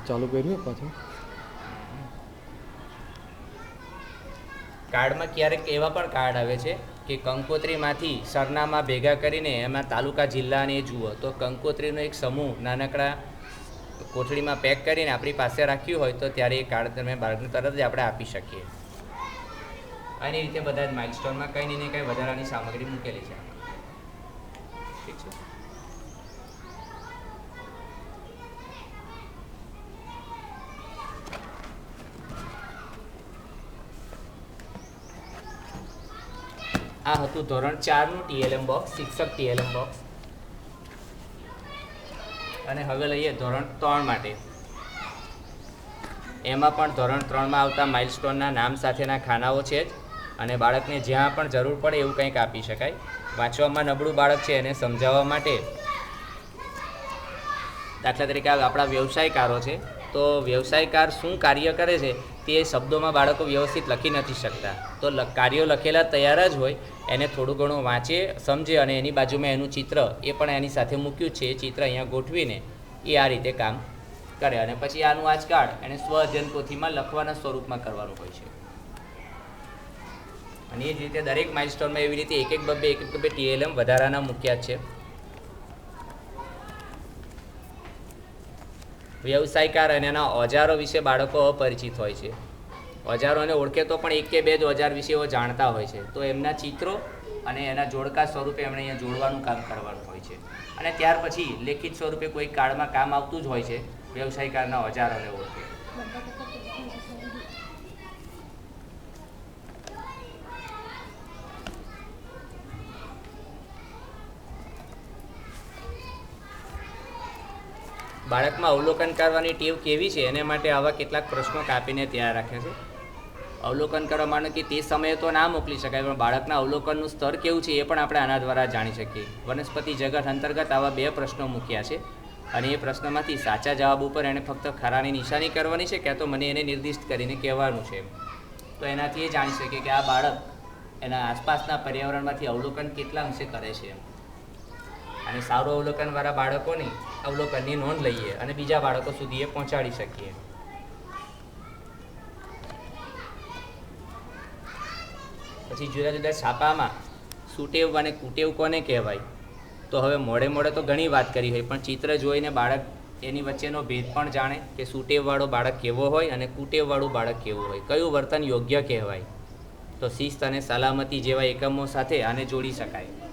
ચાલુ કર્યું પાછું. કાર્ડમાં ક્યારેક એવા પણ કાર્ડ આવે છે કે કંકોત્રીમાંથી સરનામા ભેગા કરીને એમાં તાલુકા જિલ્લાને એ જુઓ તો કંકોત્રીનો એક સમૂહ નાનકડા કોથળીમાં પેક કરીને આપણી પાસે રાખ્યું હોય તો ત્યારે એ કાર્ડ તમે બાળકને તરત જ આપણે આપી શકીએ. અને એ રીતે બધા જ માઇલસ્ટોનમાં કંઈ ને કંઈ વધારાની સામગ્રી મૂકેલી છે. ઠીક છે. આ હતું ધોરણ 4નું TLM બોક્સ, શિક્ષક TLM બોક્સ. અને હવે લઈએ ધોરણ 3 માટે. એમાં પણ ધોરણ 3માં આવતા માઇલસ્ટોનના નામ સાથેના ખાનાઓ છે જ, અને બાળકને જ્યાં પણ જરૂર પડે એવું કંઈક આપી શકાય. વાંચવામાં નબળું બાળક છે એને સમજાવવા માટે દાખલા તરીકે આપણા વ્યવસાયકારો છે, તો વ્યવસાયકાર શું કાર્ય કરે છે તે શબ્દોમાં બાળકો વ્યવસ્થિત લખી નથી શકતા. તો કાર્યો લખેલા તૈયાર જ હોય, એને થોડું ઘણું વાંચે, સમજે અને એની બાજુમાં એનું ચિત્ર એ પણ એની સાથે મૂક્યું છે, એ ચિત્ર અહીંયા ગોઠવીને એ આ રીતે કામ કરે. અને પછી આનું આજ કાર્ડ એને સ્વ અધ્યયન પોથીમાં લખવાના સ્વરૂપમાં કરવાનું હોય છે. અને એ જ રીતે દરેક માઇલસ્ટોનમાં એવી રીતે એક એક બબ્બે TLM વધારાના મૂક્યા છે. વ્યવસાયકાર અને એના ઓજારો વિશે બાળકો અપરિચિત હોય છે. ઓજારોને ઓળખે તો પણ એક કે બે જ ઓજાર વિશે એઓ જાણતા હોય છે, તો એમના ચિત્રો અને એના જોડકા સ્વરૂપે એમણે અહીંયા જોડવાનું કામ કરવાનું હોય છે. અને ત્યાર પછી લેખિત સ્વરૂપે કોઈ કાર્ડમાં કામ આવતું જ હોય છે વ્યવસાયકારના ઓજારોને ઓળખે. બાળકમાં અવલોકન કરવાની ટેવ કેવી છે એને માટે આવા કેટલાક પ્રશ્નો કાપીને તૈયાર રાખ્યા છે. અવલોકન કરવા માટે કે તે સમયે તો ના મોકલી શકાય, પણ બાળકના અવલોકનનું સ્તર કેવું છે એ પણ આપણે આના દ્વારા જાણી શકીએ. વનસ્પતિ જગત અંતર્ગત આવા 2 પ્રશ્નો મૂક્યા છે, અને એ પ્રશ્નમાંથી સાચા જવાબ ઉપર એણે ફક્ત ખરાની નિશાની કરવાની છે, ક્યાં તો મને એને નિર્દિષ્ટ કરીને કહેવાનું છે. તો એનાથી એ જાણી શકીએ કે આ બાળક એના આસપાસના પર્યાવરણમાંથી અવલોકન કેટલા અંશે કરે છે. અને સારું અવલોકનવાળા બાળકોની અવલોકનની નોંધ લઈએ અને બીજા બાળકો સુધી એ પહોંચાડી શકીએ. પછી જુદા જુદા છાપામાં સુટેવ અને કુટેવ કોને કહેવાય, તો હવે મોડે તો ઘણી વાત કરી હોય, પણ ચિત્ર જોઈને બાળક એની વચ્ચેનો ભેદ પણ જાણે કે સુટેવવાળો બાળક કેવો હોય અને કુટેવવાળું બાળક કેવું હોય, કયું વર્તન યોગ્ય કહેવાય. તો શિસ્ત અને સલામતી જેવા એકમો સાથે આને જોડી શકાય.